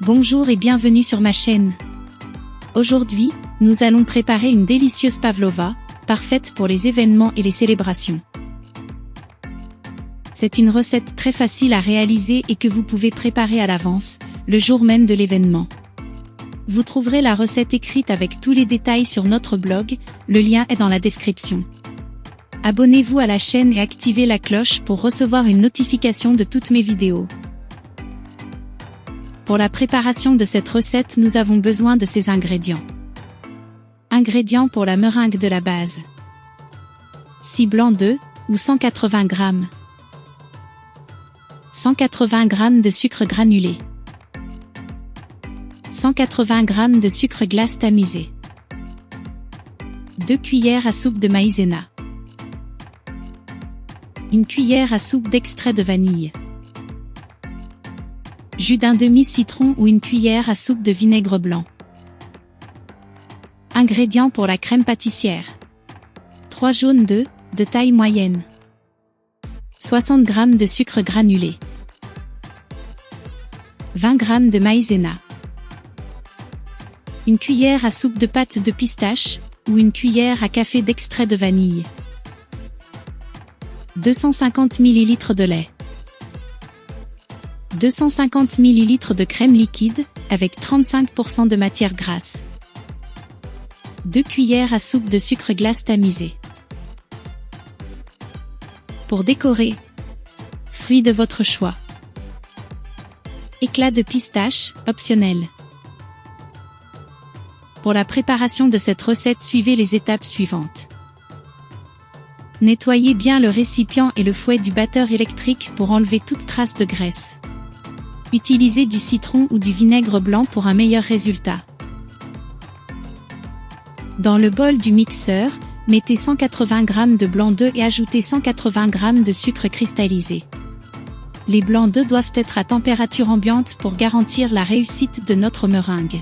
Bonjour et bienvenue sur ma chaîne. Aujourd'hui, nous allons préparer une délicieuse pavlova, parfaite pour les événements et les célébrations. C'est une recette très facile à réaliser et que vous pouvez préparer à l'avance, le jour même de l'événement. Vous trouverez la recette écrite avec tous les détails sur notre blog, le lien est dans la description. Abonnez-vous à la chaîne et activez la cloche pour recevoir une notification de toutes mes vidéos. Pour la préparation de cette recette, nous avons besoin de ces ingrédients. Ingrédients pour la meringue de la base. 6 blancs d'œufs, ou 180 g. 180 g de sucre granulé. 180 g de sucre glace tamisé. 2 cuillères à soupe de maïzena. 1 cuillère à soupe d'extrait de vanille. Jus d'un demi-citron ou 1 cuillère à soupe de vinaigre blanc. Ingrédients pour la crème pâtissière. 3 jaunes d'œufs, de taille moyenne. 60 g de sucre granulé. 20 g de maïzena. 1 cuillère à soupe de pâte de pistache, ou 1 cuillère à café d'extrait de vanille. 250 ml de lait. 250 ml de crème liquide, avec 35% de matière grasse. 2 cuillères à soupe de sucre glace tamisé. Pour décorer, fruits de votre choix. Éclat de pistache, optionnel. Pour la préparation de cette recette, suivez les étapes suivantes. Nettoyez bien le récipient et le fouet du batteur électrique pour enlever toute trace de graisse. Utilisez du citron ou du vinaigre blanc pour un meilleur résultat. Dans le bol du mixeur, mettez 180 g de blanc d'œuf et ajoutez 180 g de sucre cristallisé. Les blancs d'œufs doivent être à température ambiante pour garantir la réussite de notre meringue.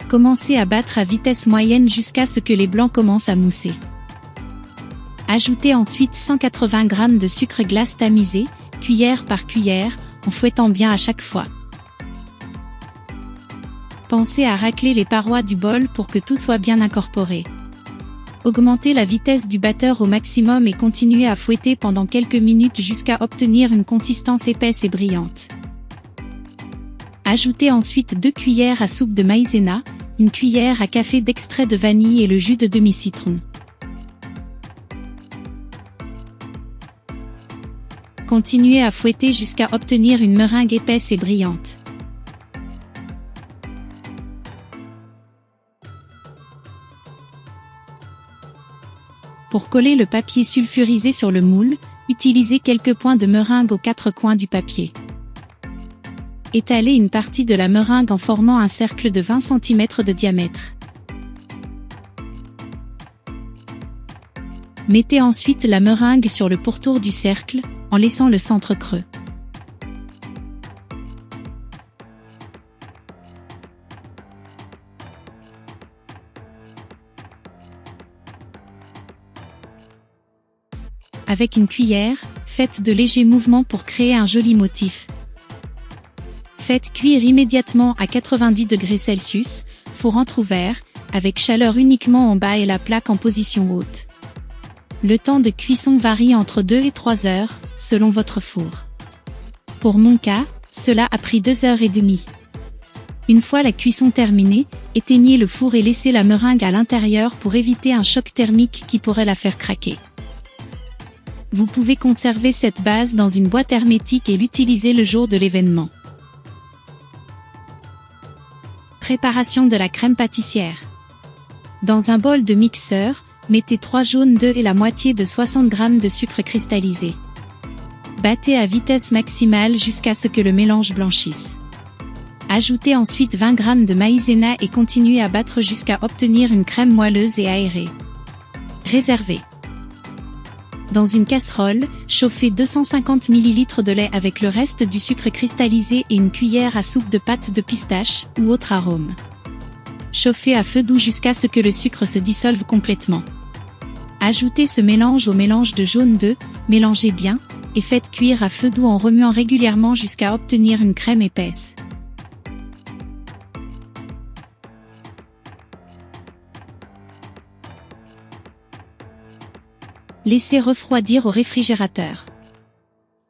Commencez à battre à vitesse moyenne jusqu'à ce que les blancs commencent à mousser. Ajoutez ensuite 180 g de sucre glace tamisé, cuillère par cuillère, en fouettant bien à chaque fois. Pensez à racler les parois du bol pour que tout soit bien incorporé. Augmentez la vitesse du batteur au maximum et continuez à fouetter pendant quelques minutes jusqu'à obtenir une consistance épaisse et brillante. Ajoutez ensuite 2 cuillères à soupe de maïzena, 1 cuillère à café d'extrait de vanille et le jus de demi-citron. Continuez à fouetter jusqu'à obtenir une meringue épaisse et brillante. Pour coller le papier sulfurisé sur le moule, utilisez quelques points de meringue aux 4 coins du papier. Étalez une partie de la meringue en formant un cercle de 20 cm de diamètre. Mettez ensuite la meringue sur le pourtour du cercle, en laissant le centre creux. Avec une cuillère, faites de légers mouvements pour créer un joli motif. Faites cuire immédiatement à 90 degrés Celsius, four entrouvert, avec chaleur uniquement en bas et la plaque en position haute. Le temps de cuisson varie entre 2 et 3 heures, selon votre four. Pour mon cas, cela a pris 2 heures et demie. Une fois la cuisson terminée, éteignez le four et laissez la meringue à l'intérieur pour éviter un choc thermique qui pourrait la faire craquer. Vous pouvez conserver cette base dans une boîte hermétique et l'utiliser le jour de l'événement. Préparation de la crème pâtissière. Dans un bol de mixeur, mettez 3 jaunes d'œufs et la moitié de 60 g de sucre cristallisé. Battez à vitesse maximale jusqu'à ce que le mélange blanchisse. Ajoutez ensuite 20 g de maïzena et continuez à battre jusqu'à obtenir une crème moelleuse et aérée. Réservez. Dans une casserole, chauffez 250 ml de lait avec le reste du sucre cristallisé et 1 cuillère à soupe de pâte de pistache ou autre arôme. Chauffez à feu doux jusqu'à ce que le sucre se dissolve complètement. Ajoutez ce mélange au mélange de jaune d'œuf, mélangez bien, et faites cuire à feu doux en remuant régulièrement jusqu'à obtenir une crème épaisse. Laissez refroidir au réfrigérateur.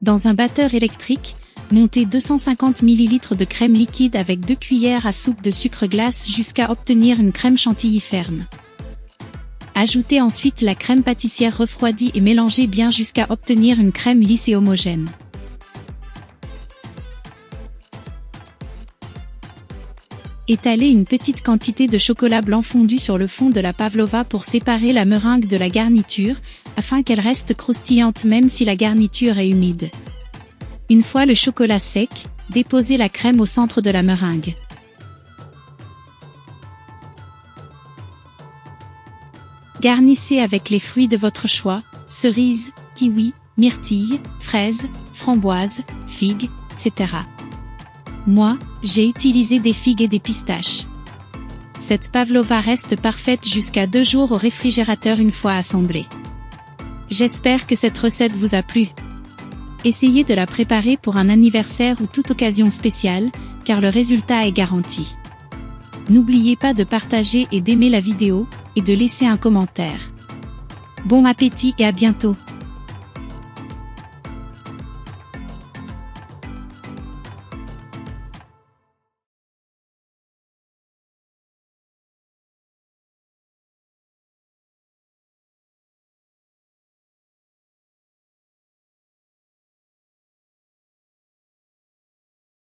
Dans un batteur électrique, montez 250 ml de crème liquide avec 2 cuillères à soupe de sucre glace jusqu'à obtenir une crème chantilly ferme. Ajoutez ensuite la crème pâtissière refroidie et mélangez bien jusqu'à obtenir une crème lisse et homogène. Étalez une petite quantité de chocolat blanc fondu sur le fond de la pavlova pour séparer la meringue de la garniture, afin qu'elle reste croustillante même si la garniture est humide. Une fois le chocolat sec, déposez la crème au centre de la meringue. Garnissez avec les fruits de votre choix, cerises, kiwis, myrtilles, fraises, framboises, figues, etc. Moi, j'ai utilisé des figues et des pistaches. Cette pavlova reste parfaite jusqu'à 2 jours au réfrigérateur une fois assemblée. J'espère que cette recette vous a plu. Essayez de la préparer pour un anniversaire ou toute occasion spéciale, car le résultat est garanti. N'oubliez pas de partager et d'aimer la vidéo, et de laisser un commentaire. Bon appétit et à bientôt!